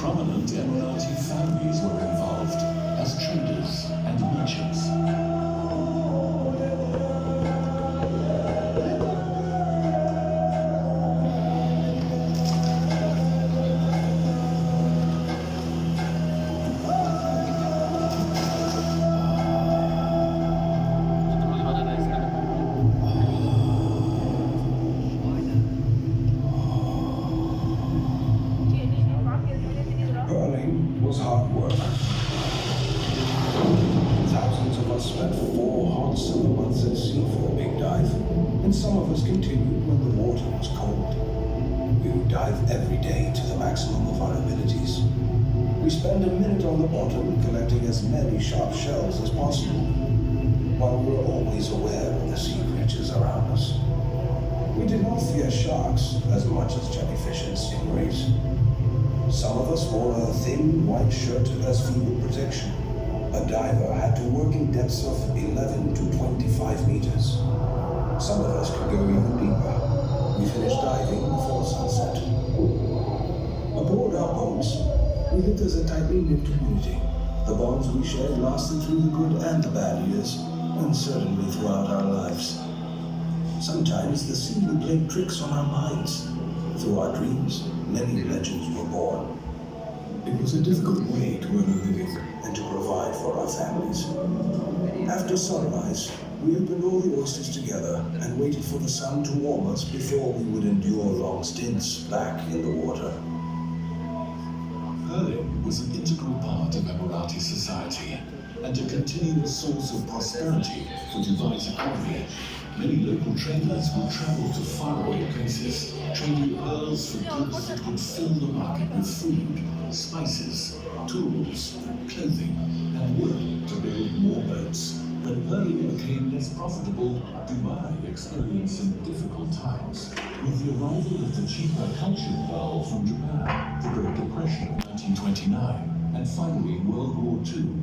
Prominent Emirati families were involved as traders and merchants. Pearling was hard work. Thousands of us spent 4 hot summer months at sea for a big dive, and some of us continued when the water was cold. We would dive every day to the maximum of our abilities. We spent a minute on the bottom collecting as many sharp shells as possible, while we were always aware of the sea creatures around us. We did not fear sharks as much as jellyfish and stingrays. Some of us wore a thin white shirt as fever protection. A diver had to work in depths of 11 to 25 meters. Some of us could go even deeper. We finished diving before sunset. Aboard our boats, we lived as a tightly knit community. The bonds we shared lasted through the good and the bad years, and certainly throughout our lives. Sometimes the sea would play tricks on our minds. Through our dreams, many legends were born. It was a difficult way to earn a living and to provide for our families. After sunrise, we opened all the oysters together and waited for the sun to warm us before we would endure long stints back in the water. Pearling was an integral part of Emirati society and a continuous source of prosperity for Dubai's economy. Many local traders would travel to faraway places, trading pearls for goods that would fill the market with food, spices, tools, clothing, and wood to build more boats. When pearling became less profitable, Dubai experienced some difficult times. With the arrival of the cheaper cultured pearl from Japan, the Great Depression of 1929, and finally World War II,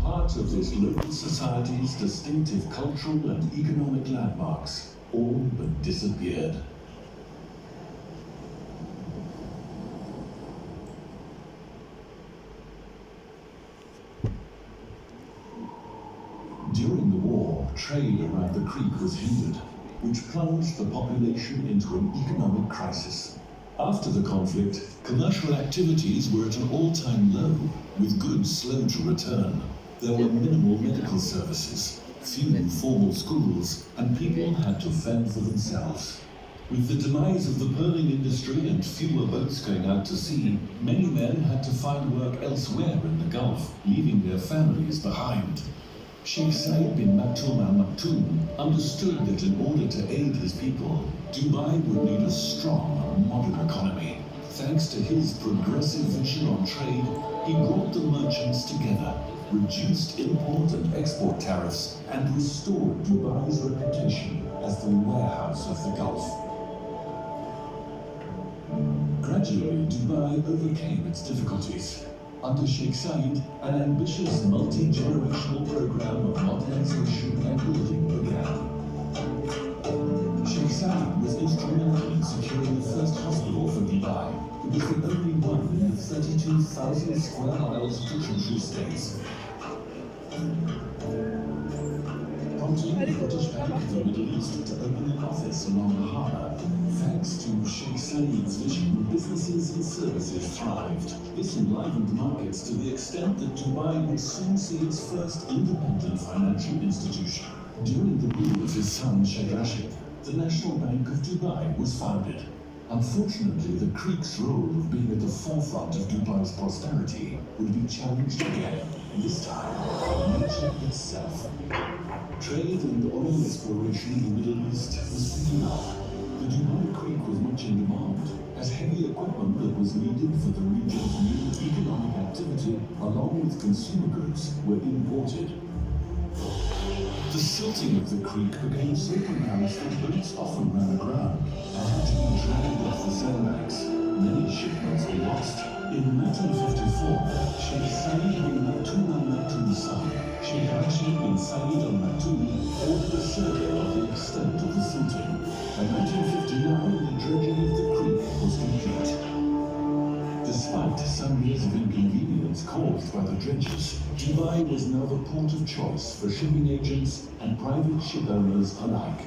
part of this local society's distinctive cultural and economic landmarks all but disappeared. During the war, trade around the creek was hindered, which plunged the population into an economic crisis. After the conflict, commercial activities were at an all-time low, with goods slow to return. There were minimal medical services, few formal schools, and people had to fend for themselves. With the demise of the pearling industry and fewer boats going out to sea, many men had to find work elsewhere in the Gulf, leaving their families behind. Sheikh Said bin Maktoum Al Maktoum understood that in order to aid his people, Dubai would need a strong, modern economy. Thanks to his progressive vision on trade, he brought the merchants together, reduced import and export tariffs, and restored Dubai's reputation as the warehouse of the Gulf. Gradually, Dubai overcame its difficulties. Under Sheikh Said, an ambitious multi-generational program of modernization and building began. Sheikh Said was instrumental in securing the first hospital for Dubai. It was the only one in the 32,000 square miles of country states. Prompting the British Bank of the Middle East to open an office along the harbour. Thanks to Sheikh Said's vision, businesses and services thrived. This enlivened markets to the extent that Dubai would soon see its first independent financial institution. During the rule of his son Sheikh Rashid, the National Bank of Dubai was founded. Unfortunately, the creek's role of being at the forefront of Dubai's prosperity would be challenged again, this time by nature itself. Trade and oil exploration in the Middle East was picking up. The Dubai Creek was much in demand, as heavy equipment that was needed for the region's new economic activity, along with consumer goods, were imported. The silting of the creek became so pronounced that boats often ran aground and had to be dragged off the sandbanks. Many shipments were lost. In 1954, Sheikh Said bin Maktoum Al Maktoum's son, Sheikh Rashid bin Said Al Maktoum, ordered a survey of the extent of the silting. By 1959, the dredging of the creek was complete. Despite some years of inconvenience caused by the drenches, Dubai was now the port of choice for shipping agents and private ship owners alike.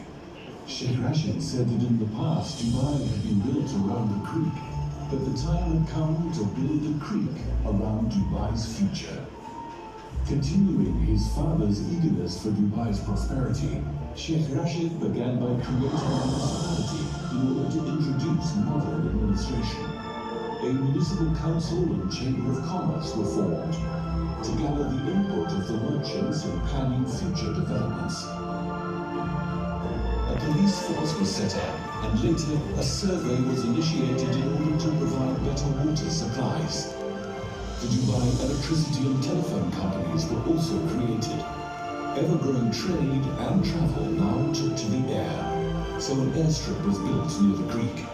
Sheikh Rashid said that in the past Dubai had been built around the creek, but the time had come to build a creek around Dubai's future. Continuing his father's eagerness for Dubai's prosperity, Sheikh Rashid began by creating a municipality in order to introduce modern administration. A municipal council and chamber of commerce were formed to gather the input of the merchants in planning future developments. A police force was set up, and later a survey was initiated in order to provide better water supplies. The Dubai electricity and telephone companies were also created. Ever-growing trade and travel now took to the air, so an airstrip was built near the creek.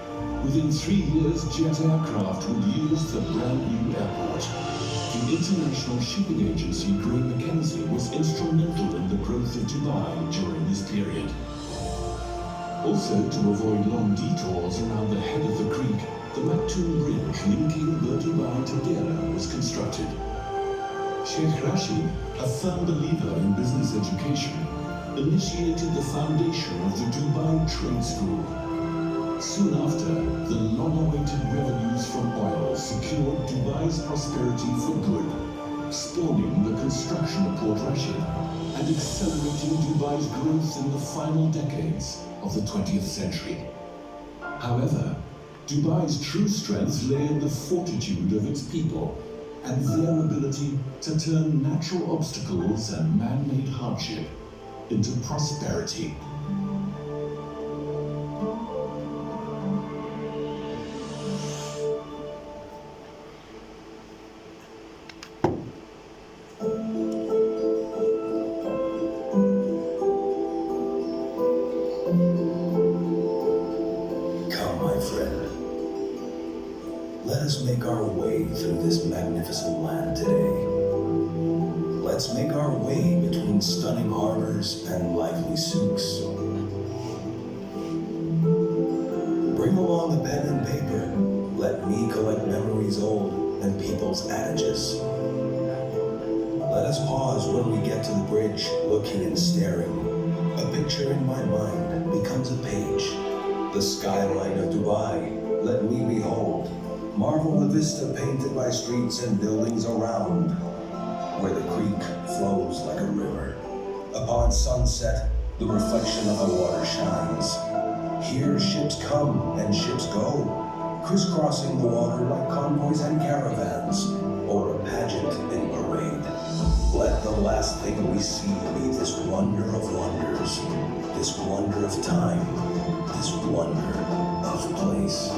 Within 3 years, jet aircraft would use the brand new airport. The international shipping agency Gray Mackenzie was instrumental in the growth of Dubai during this period. Also, to avoid long detours around the head of the creek, the Maktoum Bridge linking the Dubai to Deira was constructed. Sheikh Rashid, a firm believer in business education, initiated the foundation of the Dubai Trade School. Soon after, the long-awaited revenues from oil secured Dubai's prosperity for good, spawning the construction of Port Rashid and accelerating Dubai's growth in the final decades of the 20th century. However, Dubai's true strength lay in the fortitude of its people and their ability to turn natural obstacles and man-made hardship into prosperity. Make our way through this magnificent land today. Let's make our way between stunning harbors and lively souks. Bring along a pen and paper. Let me collect memories old and people's adages. Let us pause when we get to the bridge, looking and staring. A picture in my mind becomes a page. The skyline of Dubai, let me behold. Marvel the vista painted by streets and buildings around, where the creek flows like a river. Upon sunset, the reflection of the water shines. Here ships come and ships go, crisscrossing the water like convoys and caravans, or a pageant in parade. Let the last thing we see be this wonder of wonders, this wonder of time, this wonder of place.